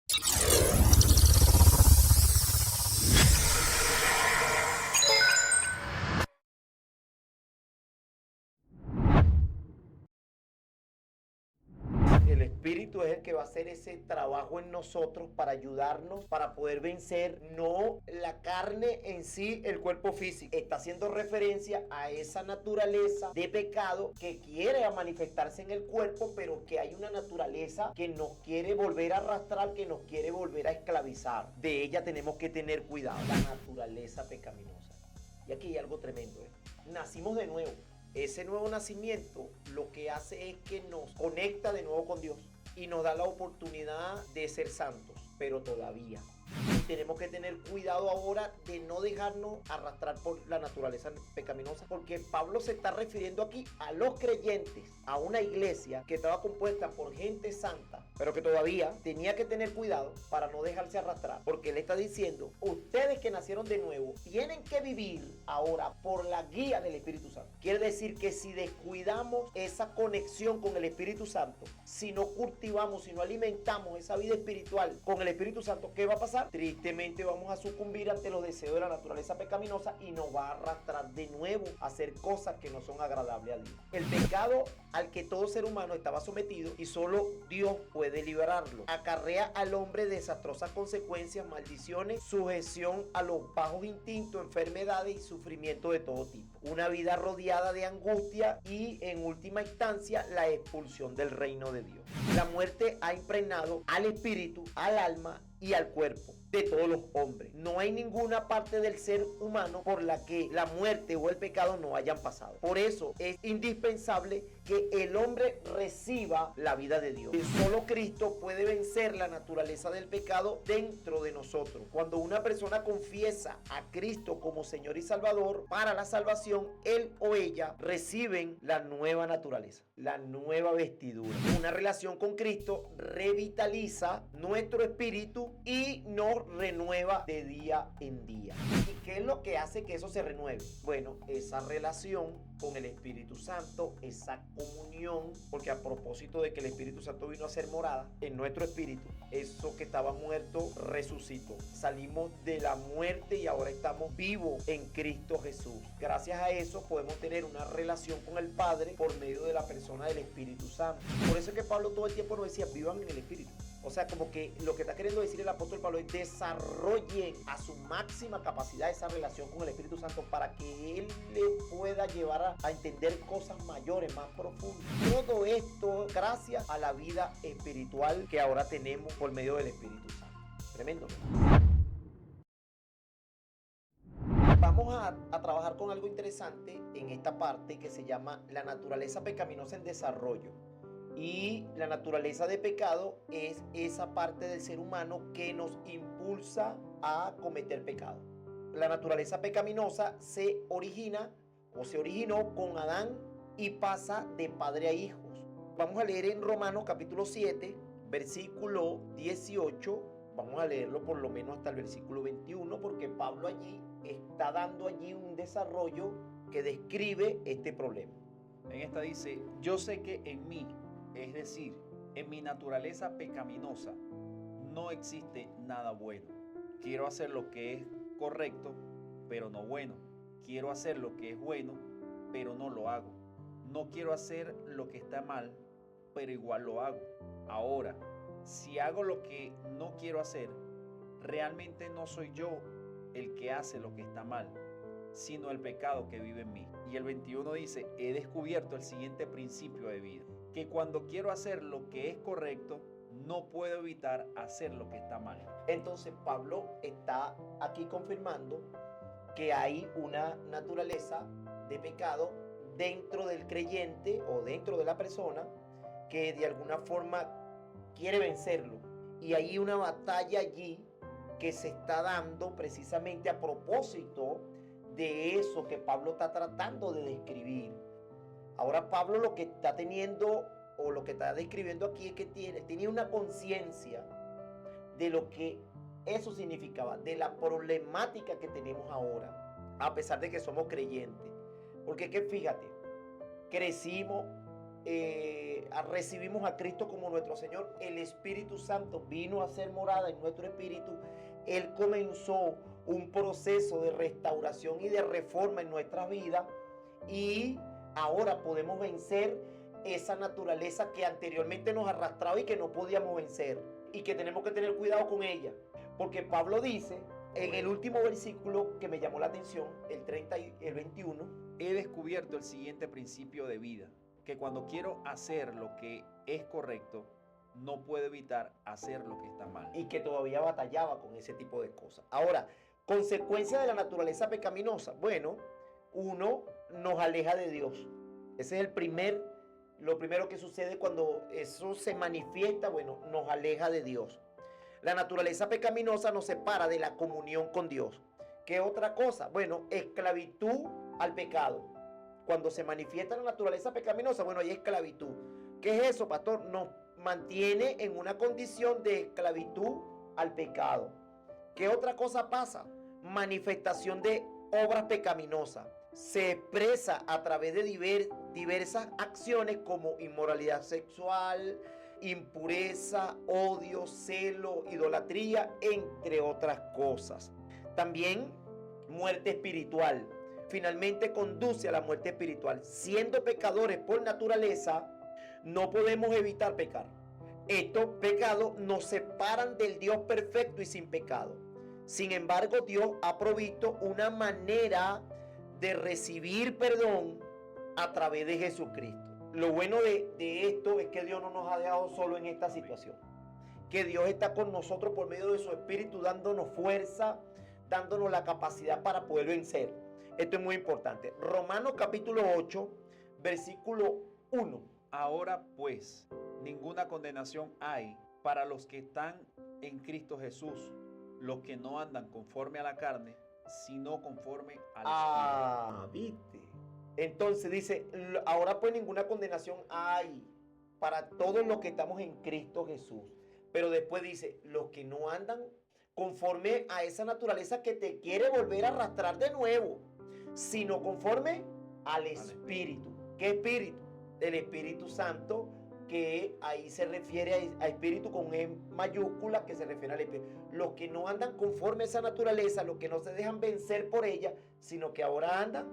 El Espíritu es el que va a hacer ese trabajo en nosotros para ayudarnos, para poder vencer, no la carne en sí, el cuerpo físico. Está haciendo referencia a esa naturaleza de pecado que quiere manifestarse en el cuerpo, pero que hay una naturaleza que nos quiere volver a arrastrar, que nos quiere volver a esclavizar. De ella tenemos que tener cuidado. La naturaleza pecaminosa. Y aquí hay algo tremendo, ¿eh? Nacimos de nuevo. Ese nuevo nacimiento lo que hace es que nos conecta de nuevo con Dios y nos da la oportunidad de ser santos, pero todavía. Y tenemos que tener cuidado ahora de no dejarnos arrastrar por la naturaleza pecaminosa, porque Pablo se está refiriendo aquí a los creyentes, a una iglesia que estaba compuesta por gente santa, pero que todavía tenía que tener cuidado para no dejarse arrastrar, porque él está diciendo, ustedes que nacieron de nuevo tienen que vivir ahora por la guía del Espíritu Santo. Quiere decir que si descuidamos esa conexión con el Espíritu Santo, si no cultivamos, si no alimentamos esa vida espiritual con el Espíritu Santo, ¿qué va a pasar? Tristemente vamos a sucumbir ante los deseos de la naturaleza pecaminosa y nos va a arrastrar de nuevo a hacer cosas que no son agradables a Dios. El pecado al que todo ser humano estaba sometido y solo Dios puede liberarlo, acarrea al hombre desastrosas consecuencias, maldiciones, sujeción a los bajos instintos, enfermedades y sufrimiento de todo tipo. Una vida rodeada de angustia y en última instancia la expulsión del reino de Dios. La muerte ha impregnado al espíritu, al alma y al cuerpo de todos los hombres. No hay ninguna parte del ser humano por la que la muerte o el pecado no hayan pasado. Por eso es indispensable que el hombre reciba la vida de Dios. Solo Cristo puede vencer la naturaleza del pecado dentro de nosotros. Cuando una persona confiesa a Cristo como Señor y Salvador para la salvación, él o ella reciben la nueva naturaleza, la nueva vestidura. Una relación con Cristo revitaliza nuestro espíritu y nos renueva de día en día. ¿Y qué es lo que hace que eso se renueve? Bueno, esa relación con el Espíritu Santo, esa comunión, porque a propósito de que el Espíritu Santo vino a ser morada en nuestro espíritu, eso que estaba muerto resucitó. Salimos de la muerte y ahora estamos vivos en Cristo Jesús. Gracias a eso podemos tener una relación con el Padre por medio de la persona del Espíritu Santo. Por eso es que Pablo todo el tiempo nos decía, vivan en el Espíritu. O sea, como que lo que está queriendo decir el apóstol Pablo es desarrollen a su máxima capacidad esa relación con el Espíritu Santo para que Él le pueda llevar a entender cosas mayores, más profundas. Todo esto gracias a la vida espiritual que ahora tenemos por medio del Espíritu Santo. Tremendo, ¿no? Vamos a trabajar con algo interesante en esta parte que se llama la naturaleza pecaminosa en desarrollo. Y la naturaleza de pecado es esa parte del ser humano que nos impulsa a cometer pecado. La naturaleza pecaminosa se origina o se originó con Adán y pasa de padre a hijos. Vamos a leer en Romanos capítulo 7, versículo 18. Vamos a leerlo por lo menos hasta el versículo 21 porque Pablo allí está dando allí un desarrollo que describe este problema. En esta dice, yo sé que en mí, es decir, en mi naturaleza pecaminosa, no existe nada bueno. Quiero hacer lo que es correcto, pero no bueno. Quiero hacer lo que es bueno, pero no lo hago. No quiero hacer lo que está mal, pero igual lo hago. Ahora, si hago lo que no quiero hacer, realmente no soy yo el que hace lo que está mal, sino el pecado que vive en mí. Y el 21 dice, he descubierto el siguiente principio de vida, que cuando quiero hacer lo que es correcto, no puedo evitar hacer lo que está mal. Entonces Pablo está aquí confirmando que hay una naturaleza de pecado dentro del creyente o dentro de la persona que de alguna forma quiere vencerlo. Y hay una batalla allí que se está dando precisamente a propósito de eso que Pablo está tratando de describir. Ahora Pablo lo que está teniendo o lo que está describiendo aquí es que tiene una conciencia de lo que eso significaba, de la problemática que tenemos ahora, a pesar de que somos creyentes. Porque que fíjate, crecimos, recibimos a Cristo como nuestro Señor, el Espíritu Santo vino a ser morada en nuestro espíritu. Él comenzó un proceso de restauración y de reforma en nuestra vida, y ahora podemos vencer esa naturaleza que anteriormente nos arrastraba y que no podíamos vencer, y que tenemos que tener cuidado con ella, porque Pablo dice en el último versículo que me llamó la atención, el 30 y el 21, he descubierto el siguiente principio de vida, que cuando quiero hacer lo que es correcto, no puedo evitar hacer lo que está mal. y que todavía batallaba con ese tipo de cosas. Ahora, consecuencia de la naturaleza pecaminosa. Bueno, uno nos aleja de Dios. Ese es lo primero que sucede cuando eso se manifiesta. Bueno, nos aleja de Dios. La naturaleza pecaminosa nos separa de la comunión con Dios. ¿Qué otra cosa? Bueno, esclavitud al pecado. Cuando se manifiesta la naturaleza pecaminosa, bueno, hay esclavitud. ¿Qué es eso, pastor? Nos mantiene en una condición de esclavitud al pecado. ¿Qué otra cosa pasa? Manifestación de obras pecaminosas. Se expresa a través de diversas acciones como inmoralidad sexual, impureza, odio, celo, idolatría, entre otras cosas. También muerte espiritual. Finalmente conduce a la muerte espiritual. Siendo pecadores por naturaleza, no podemos evitar pecar. Estos pecados nos separan del Dios perfecto y sin pecado. Sin embargo, Dios ha provisto una manera de recibir perdón a través de Jesucristo. Lo bueno de esto es que Dios no nos ha dejado solo en esta situación. Que Dios está con nosotros por medio de su Espíritu, dándonos fuerza, dándonos la capacidad para poder vencer. Esto es muy importante. Romanos capítulo 8, versículo 1. Ahora pues, ninguna condenación hay para los que están en Cristo Jesús, los que no andan conforme a la carne, sino conforme al Espíritu. ¿Viste? Entonces dice, ahora pues ninguna condenación hay para todos los que estamos en Cristo Jesús. Pero después dice, los que no andan conforme a esa naturaleza que te quiere volver a arrastrar de nuevo, sino conforme al Espíritu. ¿Qué Espíritu? El Espíritu Santo, que ahí se refiere a Espíritu con E mayúscula, que se refiere al Espíritu. Los que no andan conforme a esa naturaleza, los que no se dejan vencer por ella, sino que ahora andan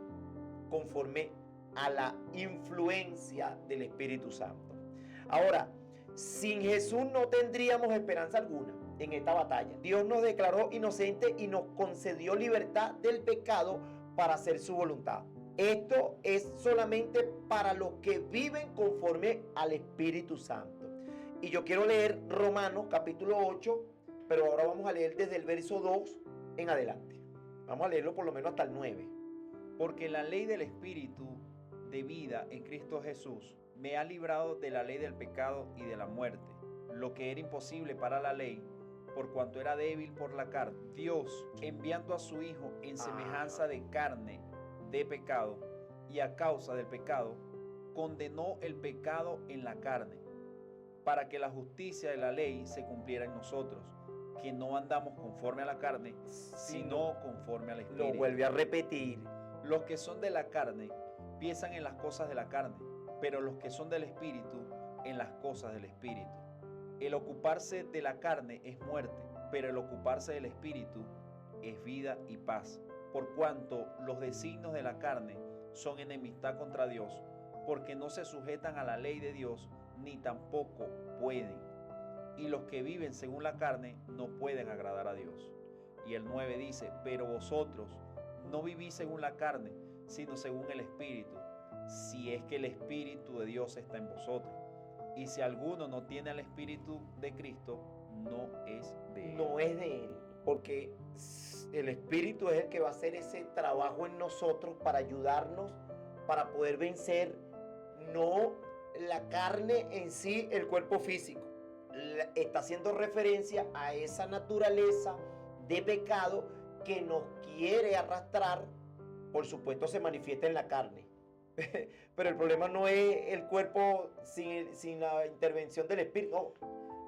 conforme a la influencia del Espíritu Santo. Ahora, sin Jesús no tendríamos esperanza alguna en esta batalla. Dios nos declaró inocentes y nos concedió libertad del pecado para hacer su voluntad. Esto es solamente para los que viven conforme al Espíritu Santo. Y yo quiero leer Romanos capítulo 8, pero ahora vamos a leer desde el verso 2 en adelante. Vamos a leerlo por lo menos hasta el 9. Porque la ley del Espíritu de vida en Cristo Jesús me ha librado de la ley del pecado y de la muerte, lo que era imposible para la ley, por cuanto era débil por la carne. Dios, enviando a su Hijo en semejanza de carne de pecado, y a causa del pecado, condenó el pecado en la carne, para que la justicia de la ley se cumpliera en nosotros, que no andamos conforme a la carne, sino conforme al Espíritu. Lo vuelve a repetir. Los que son de la carne piensan en las cosas de la carne, pero los que son del Espíritu en las cosas del Espíritu. El ocuparse de la carne es muerte, pero el ocuparse del Espíritu es vida y paz. Por cuanto los designios de la carne son enemistad contra Dios, porque no se sujetan a la ley de Dios, ni tampoco pueden. Y los que viven según la carne no pueden agradar a Dios. Y el 9 dice, pero vosotros no vivís según la carne, sino según el Espíritu, si es que el Espíritu de Dios está en vosotros. Y si alguno no tiene el Espíritu de Cristo, no es de él. No es de él, porque el Espíritu es el que va a hacer ese trabajo en nosotros para ayudarnos, para poder vencer, no la carne en sí, el cuerpo físico. Está haciendo referencia a esa naturaleza de pecado que nos quiere arrastrar. Por supuesto se manifiesta en la carne, pero el problema no es el cuerpo sin la intervención del Espíritu, no,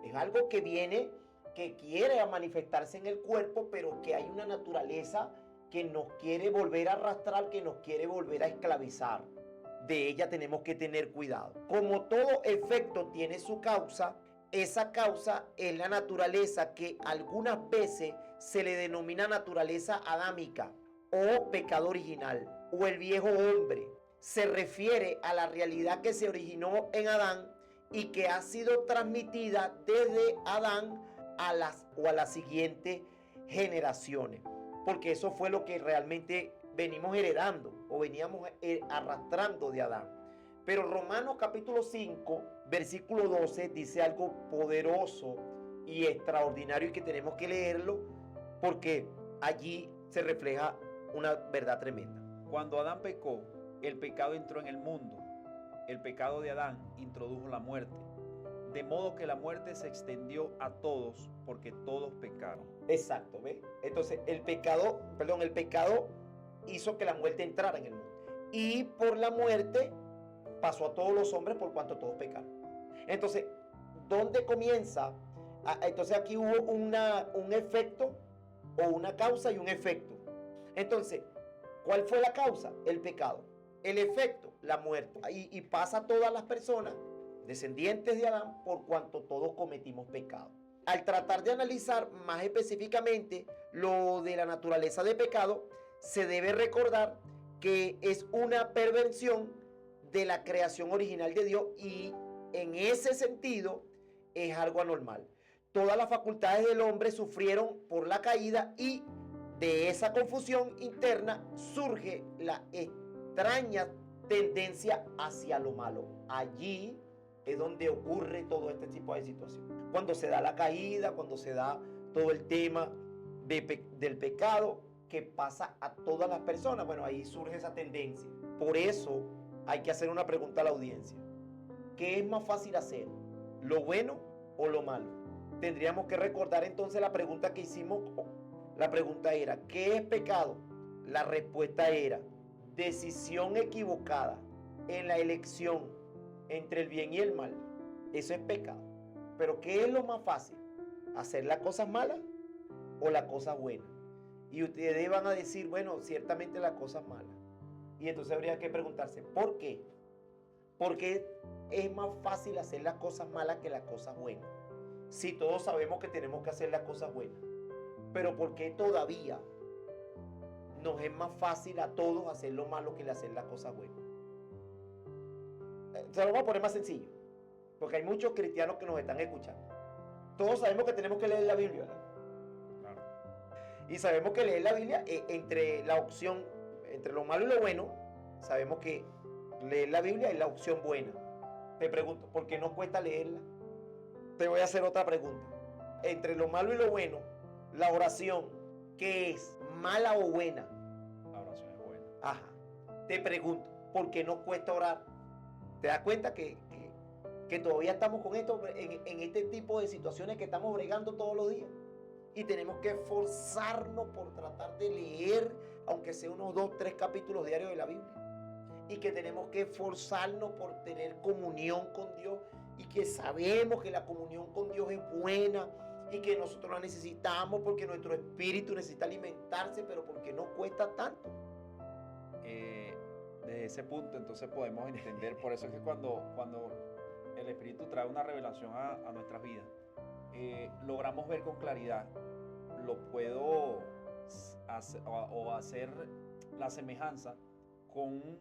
es algo que viene, que quiere manifestarse en el cuerpo, pero que hay una naturaleza que nos quiere volver a arrastrar, que nos quiere volver a esclavizar. de ella tenemos que tener cuidado. Como todo efecto tiene su causa, esa causa es la naturaleza que algunas veces se le denomina naturaleza adámica o pecado original o el viejo hombre. Se refiere a la realidad que se originó en Adán y que ha sido transmitida desde Adán a las siguientes generaciones. Porque eso fue lo que realmente venimos heredando o veníamos arrastrando de Adán. Pero Romanos capítulo 5, versículo 12 dice algo poderoso y extraordinario y que tenemos que leerlo porque allí se refleja una verdad tremenda. Cuando Adán pecó, el pecado entró en el mundo. El pecado de Adán introdujo la muerte. De modo que la muerte se extendió a todos porque todos pecaron. Exacto, ¿ves? Entonces el pecado hizo que la muerte entrara en el mundo. Y por la muerte pasó a todos los hombres por cuanto todos pecaron. Entonces, ¿dónde comienza? Entonces aquí hubo un efecto o una causa y un efecto. Entonces, ¿cuál fue la causa? El pecado. El efecto, la muerte. Y pasa a todas las personas, descendientes de Adán, por cuanto todos cometimos pecado. Al tratar de analizar más específicamente lo de la naturaleza de pecado, se debe recordar que es una perversión de la creación original de Dios y en ese sentido es algo anormal. Todas las facultades del hombre sufrieron por la caída y de esa confusión interna surge la extraña tendencia hacia lo malo. Allí es donde ocurre todo este tipo de situación. Cuando se da la caída, cuando se da todo el tema del pecado que pasa a todas las personas, bueno, ahí surge esa tendencia. Por eso hay que hacer una pregunta a la audiencia. ¿Qué es más fácil hacer? ¿Lo bueno o lo malo? Tendríamos que recordar entonces la pregunta que hicimos. La pregunta era, ¿qué es pecado? La respuesta era, decisión equivocada en la elección entre el bien y el mal. Eso es pecado. Pero ¿qué es lo más fácil? ¿Hacer las cosas malas o las cosas buenas? Y ustedes van a decir, bueno, ciertamente las cosas malas. Y entonces habría que preguntarse, ¿por qué? Porque es más fácil hacer las cosas malas que las cosas buenas. Si todos sabemos que tenemos que hacer las cosas buenas. Pero ¿por qué todavía nos es más fácil a todos hacer lo malo que hacer las cosas buenas? Se lo vamos a poner más sencillo. Porque hay muchos cristianos que nos están escuchando. Todos sabemos que tenemos que leer la Biblia, ¿verdad? Claro. Y sabemos que leer la Biblia, entre la opción, entre lo malo y lo bueno, sabemos que leer la Biblia es la opción buena. Te pregunto, ¿por qué no cuesta leerla? Te voy a hacer otra pregunta. Entre lo malo y lo bueno, la oración, ¿qué es? ¿Mala o buena? La oración es buena. Ajá. Te pregunto, ¿por qué no cuesta orar? ¿Te das cuenta que todavía estamos con esto, en este tipo de situaciones que estamos bregando todos los días? Y tenemos que esforzarnos por tratar de leer, aunque sea unos 2, 3 capítulos diarios de la Biblia. Y que tenemos que esforzarnos por tener comunión con Dios. Y que sabemos que la comunión con Dios es buena. Y que nosotros la necesitamos porque nuestro espíritu necesita alimentarse, pero porque no cuesta tanto. Desde ese punto entonces podemos entender, por eso es que cuando el Espíritu trae una revelación a nuestras vidas, logramos ver con claridad, lo puedo hacer la semejanza con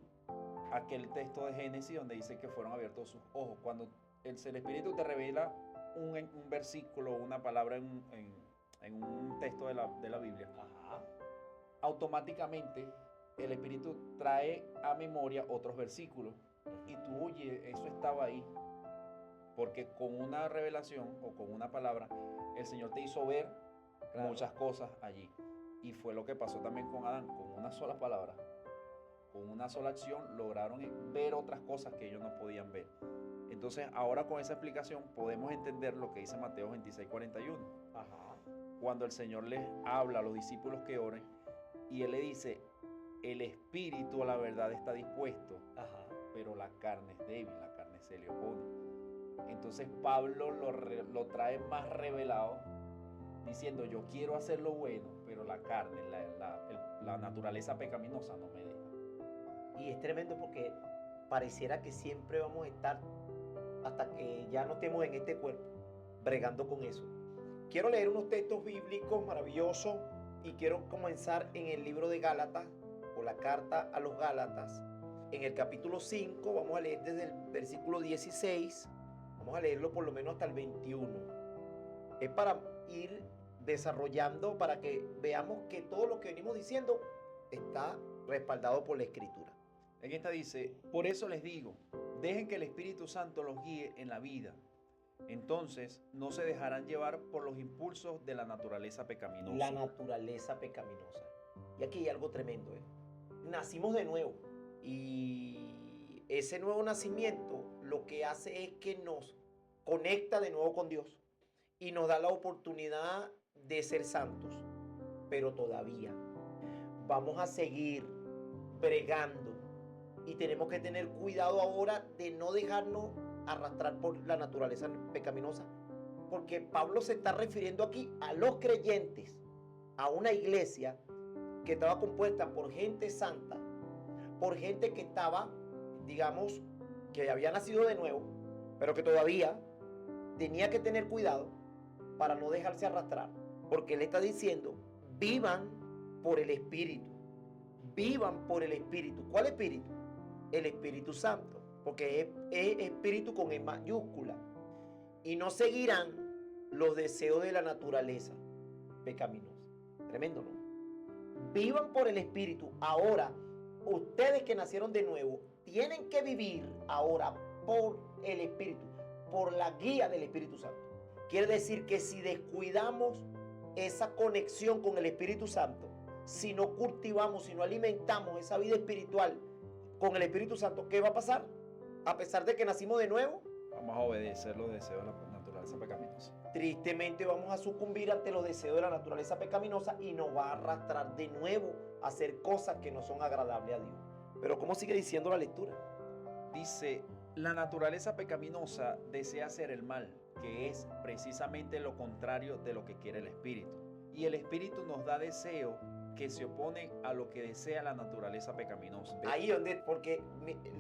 aquel texto de Génesis donde dice que fueron abiertos sus ojos. Cuando el Espíritu te revela un versículo, una palabra en un texto de la Biblia, Ajá. automáticamente el Espíritu trae a memoria otros versículos y tú, oye, eso estaba ahí. Porque con una revelación o con una palabra, el Señor te hizo ver muchas cosas allí. Y fue lo que pasó también con Adán. Con una sola palabra, con una sola acción, lograron ver otras cosas que ellos no podían ver. Entonces, ahora con esa explicación podemos entender lo que dice Mateo 26:41. Ajá. Cuando el Señor les habla a los discípulos que oren y Él le dice, el espíritu a la verdad está dispuesto, Ajá. pero la carne es débil, la carne se le opone. Entonces Pablo lo trae más revelado, diciendo, yo quiero hacer lo bueno, pero la carne, la naturaleza pecaminosa no me deja. Y es tremendo porque pareciera que siempre vamos a estar hasta que ya no estemos en este cuerpo, bregando con eso. Quiero leer unos textos bíblicos maravillosos y quiero comenzar en el libro de Gálatas o la carta a los Gálatas. En el capítulo 5 vamos a leer desde el versículo 16, vamos a leerlo por lo menos hasta el 21. Es para ir desarrollando, para que veamos que todo lo que venimos diciendo está respaldado por la Escritura. En esta dice, por eso les digo, dejen que el Espíritu Santo los guíe en la vida. Entonces no se dejarán llevar por los impulsos de la naturaleza pecaminosa. La naturaleza pecaminosa. Y aquí hay algo tremendo. Nacimos de nuevo. Y ese nuevo nacimiento lo que hace es que nos conecta de nuevo con Dios. Y nos da la oportunidad de ser santos. Pero todavía vamos a seguir bregando. Y tenemos que tener cuidado ahora de no dejarnos arrastrar por la naturaleza pecaminosa, porque Pablo se está refiriendo aquí a los creyentes, a una iglesia que estaba compuesta por gente santa, por gente que estaba, digamos, que había nacido de nuevo, pero que todavía tenía que tener cuidado para no dejarse arrastrar, porque él está diciendo, vivan por el Espíritu, vivan por el Espíritu. ¿Cuál Espíritu? El Espíritu Santo, porque es espíritu con E mayúscula, y no seguirán los deseos de la naturaleza pecaminosa. Tremendo, ¿no? Vivan por el Espíritu. Ahora, ustedes que nacieron de nuevo, tienen que vivir ahora por el Espíritu, por la guía del Espíritu Santo. Quiere decir que si descuidamos esa conexión con el Espíritu Santo, si no cultivamos, si no alimentamos esa vida espiritual con el Espíritu Santo, ¿qué va a pasar? A pesar de que nacimos de nuevo, vamos a obedecer los deseos de la naturaleza pecaminosa. Tristemente vamos a sucumbir ante los deseos de la naturaleza pecaminosa y nos va a arrastrar de nuevo a hacer cosas que no son agradables a Dios. Pero ¿cómo sigue diciendo la lectura? Dice, la naturaleza pecaminosa desea hacer el mal, que es precisamente lo contrario de lo que quiere el Espíritu. Y el Espíritu nos da deseo que se oponen a lo que desea la naturaleza pecaminosa. Ahí donde, porque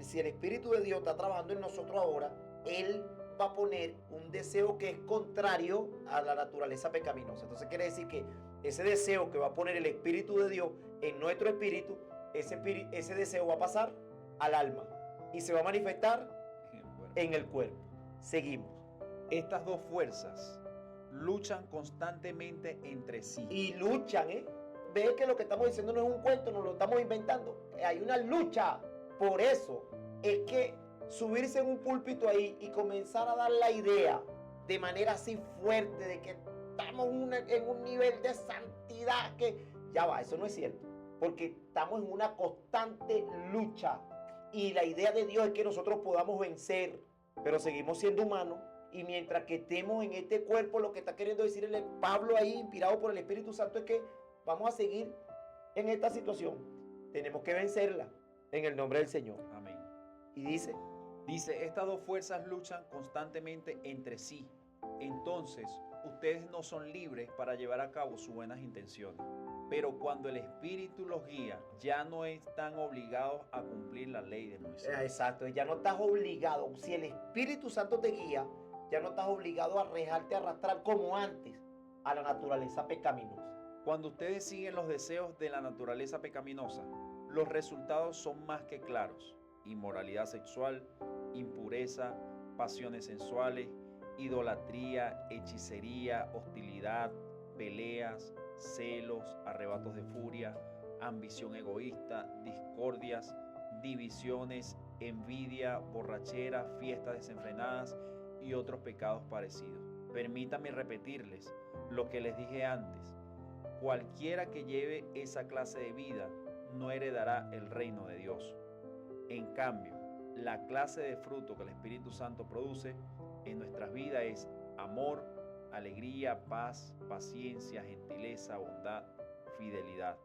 si el Espíritu de Dios está trabajando en nosotros ahora, Él va a poner un deseo que es contrario a la naturaleza pecaminosa. Entonces quiere decir que ese deseo que va a poner el Espíritu de Dios en nuestro espíritu, ese deseo va a pasar al alma y se va a manifestar en el cuerpo. Seguimos. Estas dos fuerzas luchan constantemente entre sí. Y luchan, Ve que lo que estamos diciendo no es un cuento, nos lo estamos inventando. Hay una lucha. Por eso es que subirse en un púlpito ahí y comenzar a dar la idea de manera así fuerte de que estamos en un nivel de santidad que ya va, eso no es cierto. Porque estamos en una constante lucha. Y la idea de Dios es que nosotros podamos vencer. Pero seguimos siendo humanos. Y mientras que estemos en este cuerpo, lo que está queriendo decirle Pablo ahí, inspirado por el Espíritu Santo, es que vamos a seguir en esta situación. Tenemos que vencerla en el nombre del Señor. Amén. Y dice, estas dos fuerzas luchan constantemente entre sí. Entonces, ustedes no son libres para llevar a cabo sus buenas intenciones. Pero cuando el Espíritu los guía, ya no están obligados a cumplir la ley de Moisés. Exacto, ya no estás obligado. Si el Espíritu Santo te guía, ya no estás obligado a dejarte arrastrar como antes a la naturaleza pecaminosa. Cuando ustedes siguen los deseos de la naturaleza pecaminosa, los resultados son más que claros. Inmoralidad sexual, impureza, pasiones sensuales, idolatría, hechicería, hostilidad, peleas, celos, arrebatos de furia, ambición egoísta, discordias, divisiones, envidia, borrachera, fiestas desenfrenadas y otros pecados parecidos. Permítanme repetirles lo que les dije antes. Cualquiera que lleve esa clase de vida no heredará el reino de Dios. En cambio, la clase de fruto que el Espíritu Santo produce en nuestras vidas es amor, alegría, paz, paciencia, gentileza, bondad, fidelidad,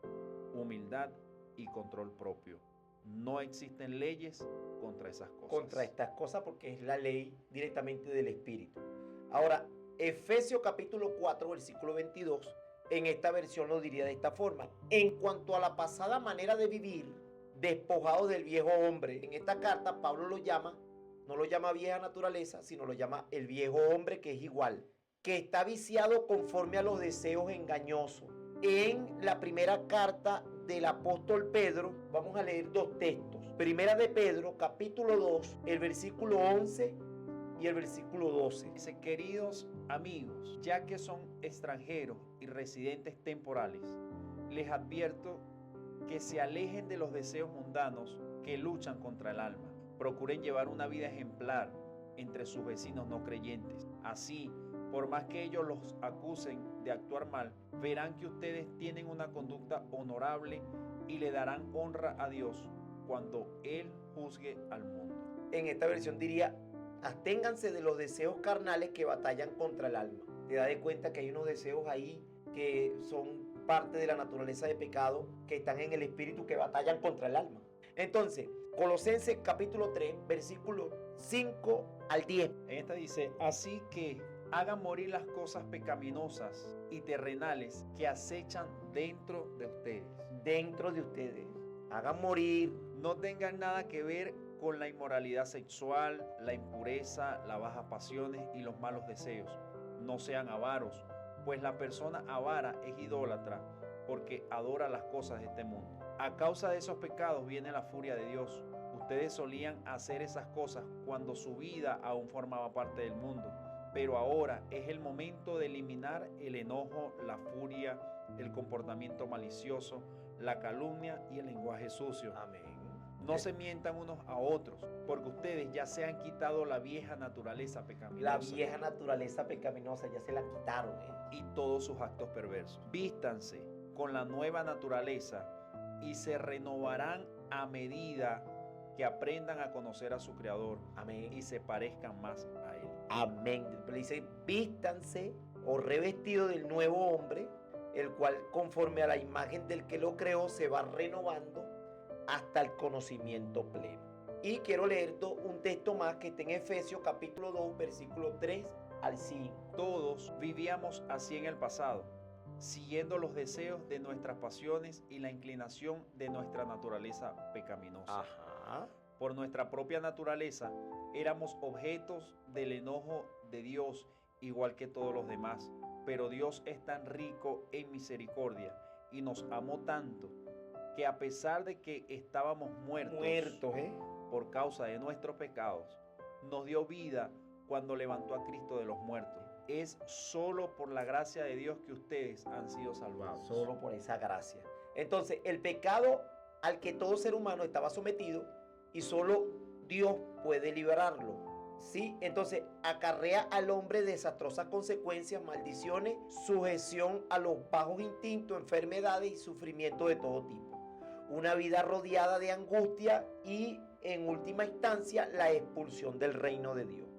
humildad y control propio. No existen leyes contra esas cosas. Contra estas cosas, porque es la ley directamente del Espíritu. Ahora, Efesios capítulo 4, versículo 22, en esta versión lo diría de esta forma. En cuanto a la pasada manera de vivir, despojados del viejo hombre. En esta carta Pablo lo llama, no lo llama vieja naturaleza, sino lo llama el viejo hombre, que es igual, que está viciado conforme a los deseos engañosos. En la primera carta del apóstol Pedro, vamos a leer dos textos. Primera de Pedro, capítulo 2, el versículo 11 y el versículo 12. Dice: queridos amigos, ya que son extranjeros y residentes temporales, les advierto que se alejen de los deseos mundanos que luchan contra el alma. Procuren llevar una vida ejemplar entre sus vecinos no creyentes. Así, por más que ellos los acusen de actuar mal, verán que ustedes tienen una conducta honorable y le darán honra a Dios cuando Él juzgue al mundo. En esta versión diría: absténganse de los deseos carnales que batallan contra el alma. Te das de cuenta que hay unos deseos ahí que son parte de la naturaleza de pecado, que están en el espíritu, que batallan contra el alma. Entonces, Colosenses capítulo 3, versículos 5 al 10. En esta dice: así que hagan morir las cosas pecaminosas y terrenales que acechan dentro de ustedes. Dentro de ustedes. Hagan morir. No tengan nada que ver con la inmoralidad sexual, la impureza, las bajas pasiones y los malos deseos. No sean avaros, pues la persona avara es idólatra porque adora las cosas de este mundo. A causa de esos pecados viene la furia de Dios. Ustedes solían hacer esas cosas cuando su vida aún formaba parte del mundo, pero ahora es el momento de eliminar el enojo, la furia, el comportamiento malicioso, la calumnia y el lenguaje sucio. Amén. No se mientan unos a otros, porque ustedes ya se han quitado la vieja naturaleza pecaminosa. La vieja naturaleza pecaminosa ya se la quitaron. Y todos sus actos perversos. Vístanse con la nueva naturaleza y se renovarán a medida que aprendan a conocer a su Creador. Amén. Y se parezcan más a Él. Amén. Le dice: vístanse o revestido del nuevo hombre, el cual conforme a la imagen del que lo creó se va renovando hasta el conocimiento pleno. Y quiero leer un texto más que está en Efesios capítulo 2, versículo 3 al 5. Todos vivíamos así en el pasado, siguiendo los deseos de nuestras pasiones y la inclinación de nuestra naturaleza pecaminosa. Ajá. Por nuestra propia naturaleza éramos objetos del enojo de Dios, igual que todos los demás. Pero Dios es tan rico en misericordia y nos amó tanto que a pesar de que estábamos muertos por causa de nuestros pecados, nos dio vida cuando levantó a Cristo de los muertos. Es solo por la gracia de Dios que ustedes han sido salvados. Solo por esa gracia. Entonces, el pecado al que todo ser humano estaba sometido y solo Dios puede liberarlo. ¿Sí? Entonces, acarrea al hombre desastrosas consecuencias, maldiciones, sujeción a los bajos instintos, enfermedades y sufrimiento de todo tipo. Una vida rodeada de angustia y, en última instancia, la expulsión del reino de Dios.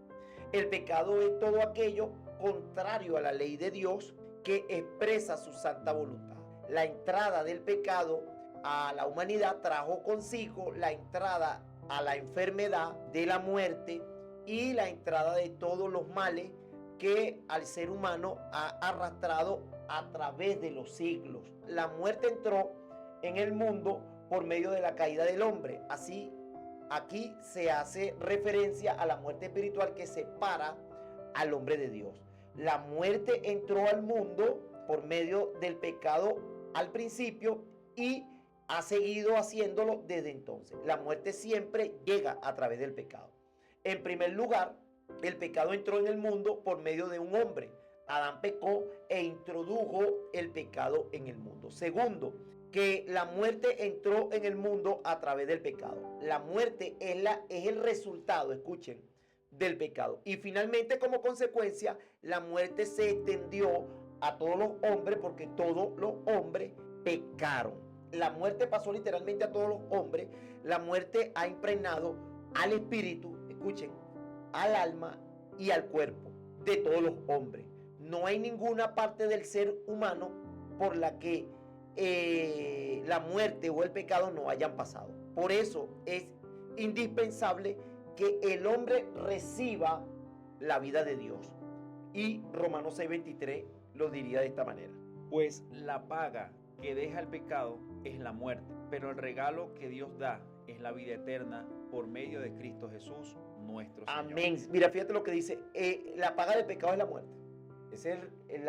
El pecado es todo aquello contrario a la ley de Dios que expresa su santa voluntad. La entrada del pecado a la humanidad trajo consigo la entrada a la enfermedad, de la muerte y la entrada de todos los males que al ser humano ha arrastrado a través de los siglos. La muerte entró en el mundo por medio de la caída del hombre. Así, aquí se hace referencia a la muerte espiritual que separa al hombre de Dios. La muerte entró al mundo por medio del pecado al principio y ha seguido haciéndolo desde entonces. La muerte siempre llega a través del pecado. En primer lugar, el pecado entró en el mundo por medio de un hombre. Adán pecó e introdujo el pecado en el mundo. Segundo, que la muerte entró en el mundo a través del pecado. La muerte es el resultado, escuchen, del pecado. Y finalmente, como consecuencia, la muerte se extendió a todos los hombres porque todos los hombres pecaron. La muerte pasó literalmente a todos los hombres. La muerte ha impregnado al espíritu, escuchen, al alma y al cuerpo de todos los hombres. No hay ninguna parte del ser humano por la que la muerte o el pecado no hayan pasado. Por eso es indispensable que el hombre reciba la vida de Dios. Y Romanos 6:23 lo diría de esta manera. Pues la paga que deja el pecado es la muerte, Pero el regalo que Dios da es la vida eterna por medio de Cristo Jesús, nuestro Señor. Amén. Mira, fíjate lo que dice. La paga del pecado es la muerte. Ese es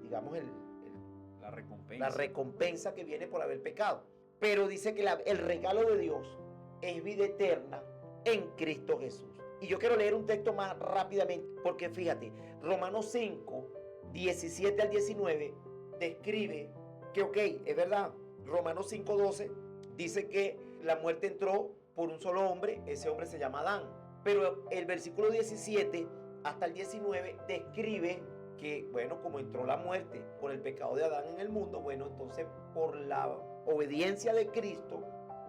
digamos, La la recompensa que viene por haber pecado. Pero dice que el regalo de Dios es vida eterna en Cristo Jesús. Y yo quiero leer un texto más rápidamente, porque fíjate, Romanos 5, 17 al 19, describe que, ok, es verdad, Romanos 5, 12 dice que la muerte entró por un solo hombre, ese hombre se llama Adán. Pero el versículo 17 hasta el 19 describe que, bueno, como entró la muerte por el pecado de Adán en el mundo, bueno, entonces por la obediencia de Cristo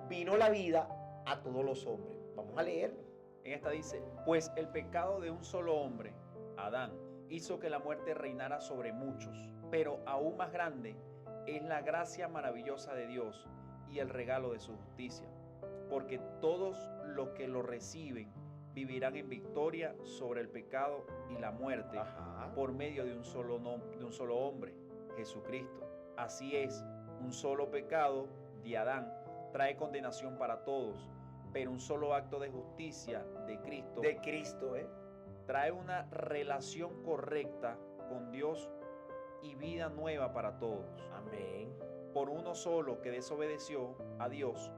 vino la vida a todos los hombres. Vamos a leerlo. En esta dice, pues el pecado de un solo hombre, Adán, hizo que la muerte reinara sobre muchos, pero aún más grande es la gracia maravillosa de Dios y el regalo de su justicia, porque todos los que lo reciben vivirán en victoria sobre el pecado y la muerte por medio de un solo hombre, Jesucristo. Así es, un solo pecado de Adán trae condenación para todos, pero un solo acto de justicia de Cristo, trae una relación correcta con Dios y vida nueva para todos. Amén. Por uno solo que desobedeció a Dios,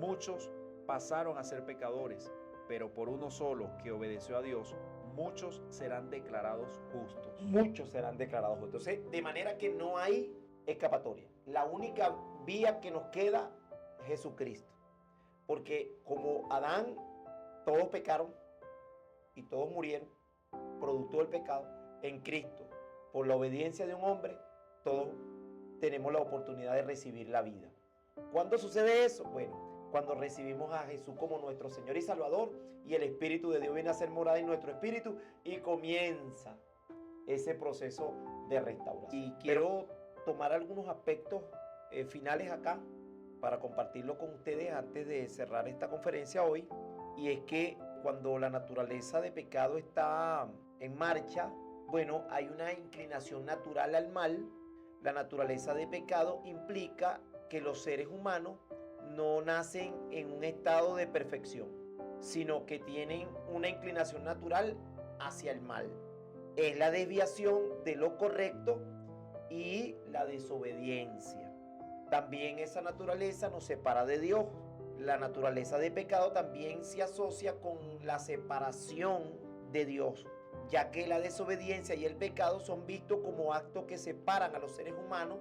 muchos pasaron a ser pecadores, pero por uno solo que obedeció a Dios, muchos serán declarados justos. Muchos serán declarados justos. De manera que no hay escapatoria. La única vía que nos queda es Jesucristo. Porque como Adán, todos pecaron y todos murieron, producto del pecado, en Cristo, por la obediencia de un hombre, todos tenemos la oportunidad de recibir la vida. ¿Cuándo sucede eso? Bueno, cuando recibimos a Jesús como nuestro Señor y Salvador y el Espíritu de Dios viene a ser morada en nuestro espíritu y comienza ese proceso de restauración. Y quiero tomar algunos aspectos finales acá para compartirlo con ustedes antes de cerrar esta conferencia hoy. Y es que cuando la naturaleza de pecado está en marcha, bueno, hay una inclinación natural al mal. La naturaleza de pecado implica que los seres humanos no nacen en un estado de perfección, sino que tienen una inclinación natural hacia el mal. Es la desviación de lo correcto y la desobediencia. También esa naturaleza nos separa de Dios. La naturaleza de pecado también se asocia con la separación de Dios, ya que la desobediencia y el pecado son vistos como actos que separan a los seres humanos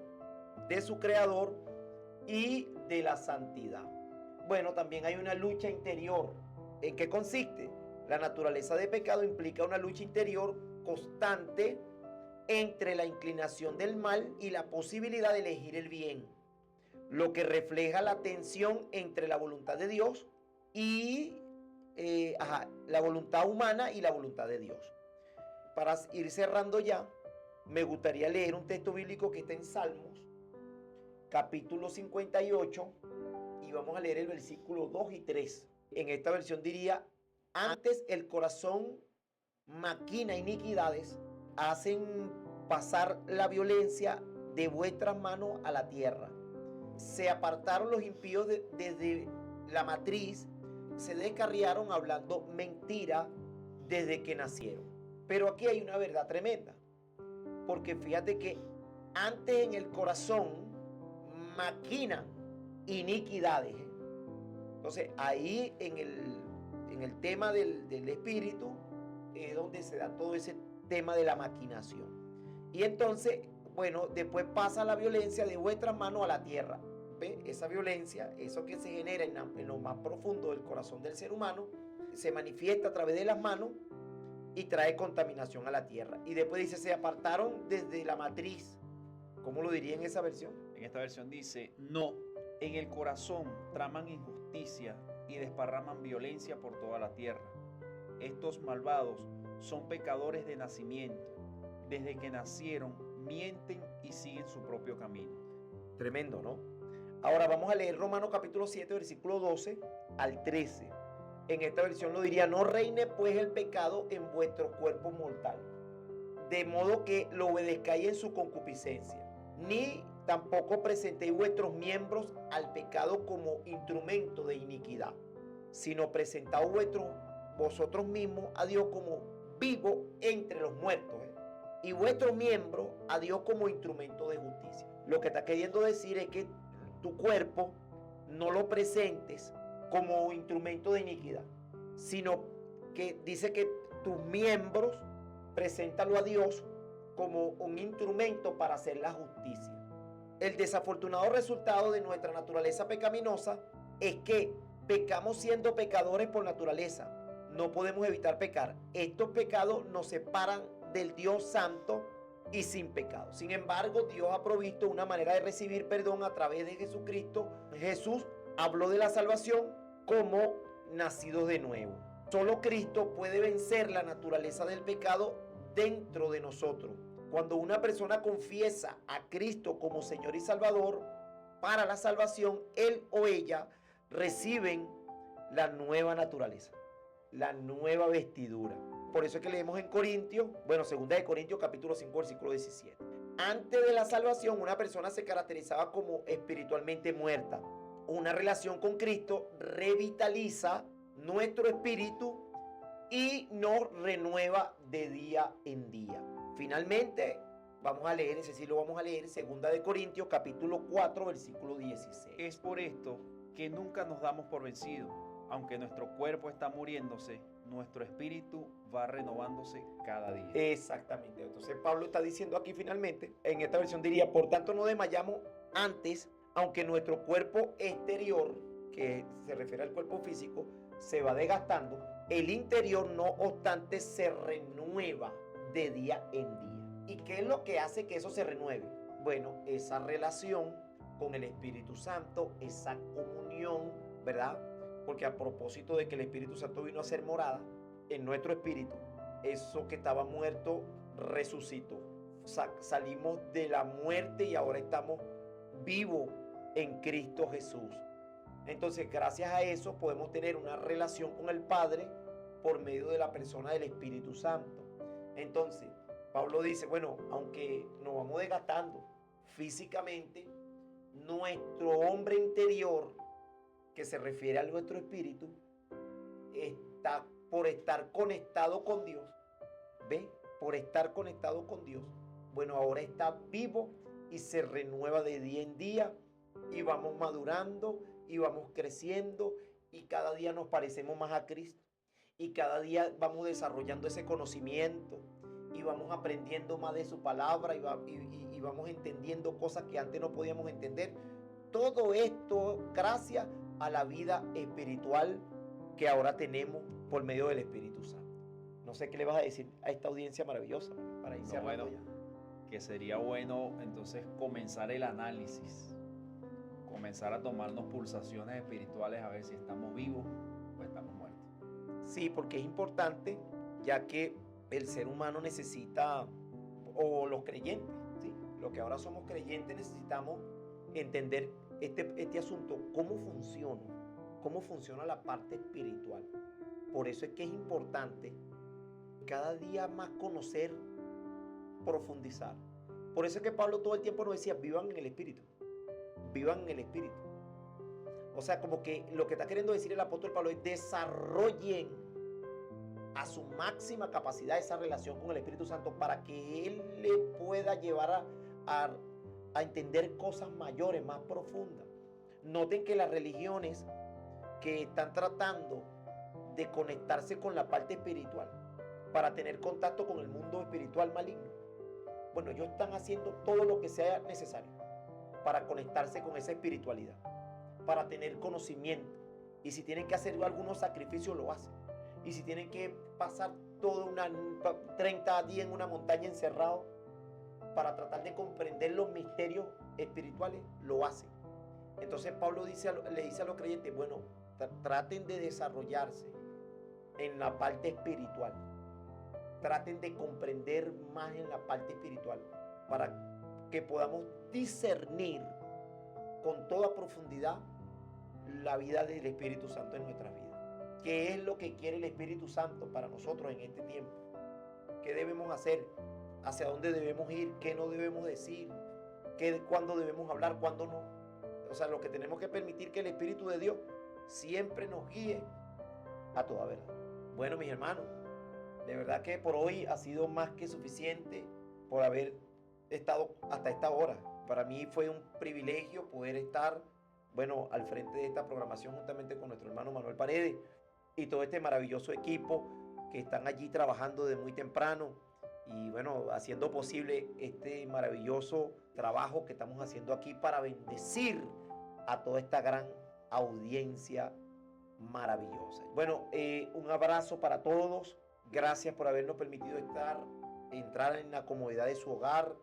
de su Creador y de la santidad. Bueno, también hay una lucha interior. ¿En qué consiste? La naturaleza de pecado implica una lucha interior constante entre la inclinación del mal y la posibilidad de elegir el bien, lo que refleja la tensión entre la voluntad de Dios y la voluntad humana y la voluntad de Dios. Para ir cerrando ya, me gustaría leer un texto bíblico que está en Salmos, capítulo 58, y vamos a leer el versículo 2 y 3. En esta versión diría, antes el corazón maquina iniquidades, hacen pasar la violencia de vuestras manos a la tierra. Se apartaron los impíos desde la matriz, se descarriaron hablando mentira desde que nacieron. Pero aquí hay una verdad tremenda, porque fíjate que antes en el corazón maquinan iniquidades. Entonces ahí en el tema del espíritu es donde se da todo ese tema de la maquinación. Y entonces, bueno, después pasa la violencia de vuestras manos a la tierra. ¿Ve? Esa violencia, eso que se genera en lo más profundo del corazón del ser humano, se manifiesta a través de las manos y trae contaminación a la tierra. Y después dice, se apartaron desde la matriz. ¿Cómo lo diría en esa versión? En esta versión dice, no, en el corazón traman injusticia y desparraman violencia por toda la tierra. Estos malvados son pecadores de nacimiento. Desde que nacieron, mienten y siguen su propio camino. Tremendo, ¿no? Ahora vamos a leer Romanos capítulo 7, versículo 12 al 13. En esta versión lo diría, no reine pues el pecado en vuestro cuerpo mortal, de modo que lo obedezcáis en su concupiscencia. ni tampoco presentéis vuestros miembros al pecado como instrumento de iniquidad, sino presentaos vosotros mismos a Dios como vivo entre los muertos, y vuestros miembros a Dios como instrumento de justicia. Lo que está queriendo decir es que tu cuerpo no lo presentes como instrumento de iniquidad, sino que dice que tus miembros preséntalo a Dios como un instrumento para hacer la justicia. El desafortunado resultado de nuestra naturaleza pecaminosa es que pecamos siendo pecadores por naturaleza. No podemos evitar pecar. Estos pecados nos separan del Dios santo y sin pecado. Sin embargo, Dios ha provisto una manera de recibir perdón a través de Jesucristo. Jesús habló de la salvación como nacidos de nuevo. Solo Cristo puede vencer la naturaleza del pecado dentro de nosotros. Cuando una persona confiesa a Cristo como Señor y Salvador para la salvación, él o ella reciben la nueva naturaleza, la nueva vestidura. Por eso es que leemos en Corintios, 2 Corintios capítulo 5, versículo 17. Antes de la salvación, una persona se caracterizaba como espiritualmente muerta. Una relación con Cristo revitaliza nuestro espíritu y nos renueva de día en día. Finalmente, vamos a leer 2 Corintios capítulo 4, versículo 16. Es por esto que nunca nos damos por vencidos. Aunque nuestro cuerpo está muriéndose, nuestro espíritu va renovándose cada día. Exactamente. Entonces Pablo está diciendo aquí finalmente, en esta versión diría, por tanto no desmayamos antes, aunque nuestro cuerpo exterior, que se refiere al cuerpo físico, se va desgastando, el interior no obstante se renueva de día en día. ¿Y qué es lo que hace que eso se renueve? Bueno, esa relación con el Espíritu Santo, esa comunión, ¿verdad? Porque a propósito de que el Espíritu Santo vino a ser morada en nuestro espíritu, eso que estaba muerto resucitó. Salimos de la muerte y ahora estamos vivos en Cristo Jesús. Entonces, gracias a eso podemos tener una relación con el Padre por medio de la persona del Espíritu Santo. Entonces, Pablo dice, bueno, aunque nos vamos desgastando físicamente, nuestro hombre interior, que se refiere a nuestro espíritu, está por estar conectado con Dios. ¿Ve? Por estar conectado con Dios. Bueno, ahora está vivo y se renueva de día en día y vamos madurando y vamos creciendo y cada día nos parecemos más a Cristo y cada día vamos desarrollando ese conocimiento y vamos aprendiendo más de su palabra y vamos entendiendo cosas que antes no podíamos entender. Todo esto gracias a la vida espiritual que ahora tenemos por medio del Espíritu Santo. No sé qué le vas a decir a esta audiencia maravillosa para ir cerrando ya. Que sería bueno entonces comenzar el análisis, comenzar a tomarnos pulsaciones espirituales a ver si estamos vivos o estamos muertos. Sí, porque es importante, ya que el ser humano necesita, o los creyentes, ¿sí? Los que ahora somos creyentes necesitamos entender este asunto, cómo funciona la parte espiritual. Por eso es que es importante cada día más conocer, profundizar. Por eso es que Pablo todo el tiempo nos decía, vivan en el Espíritu, vivan en el Espíritu. O sea, como que lo que está queriendo decir el apóstol Pablo es desarrollen a su máxima capacidad esa relación con el Espíritu Santo para que Él le pueda llevar a entender cosas mayores, más profundas. Noten que las religiones que están tratando de conectarse con la parte espiritual para tener contacto con el mundo espiritual maligno, bueno, ellos están haciendo todo lo que sea necesario para conectarse con esa espiritualidad, para tener conocimiento. Y si tienen que hacer algunos sacrificios, lo hacen. Y si tienen que pasar 30 días en una montaña encerrado para tratar de comprender los misterios espirituales, lo hacen. Entonces Pablo le dice a los creyentes, bueno, traten de desarrollarse en la parte espiritual. Traten de comprender más en la parte espiritual para que podamos discernir con toda profundidad la vida del Espíritu Santo en nuestras vidas. ¿Qué es lo que quiere el Espíritu Santo para nosotros en este tiempo? ¿Qué debemos hacer? ¿Hacia dónde debemos ir? ¿Qué no debemos decir? cuándo debemos hablar, cuándo no. O sea, lo que tenemos que permitir que el Espíritu de Dios siempre nos guíe a toda verdad. Bueno, mis hermanos, de verdad que por hoy ha sido más que suficiente por haber estado hasta esta hora. Para mí fue un privilegio poder estar, bueno, al frente de esta programación juntamente con nuestro hermano Manuel Paredes y todo este maravilloso equipo que están allí trabajando de muy temprano y, bueno, haciendo posible este maravilloso trabajo que estamos haciendo aquí para bendecir a toda esta gran audiencia maravillosa. Bueno, un abrazo para todos. Gracias por habernos permitido entrar en la comodidad de su hogar.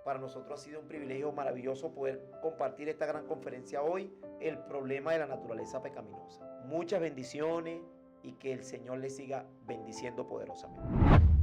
Para nosotros ha sido un privilegio maravilloso poder compartir esta gran conferencia hoy, el problema de la naturaleza pecaminosa. Muchas bendiciones y que el Señor les siga bendiciendo poderosamente.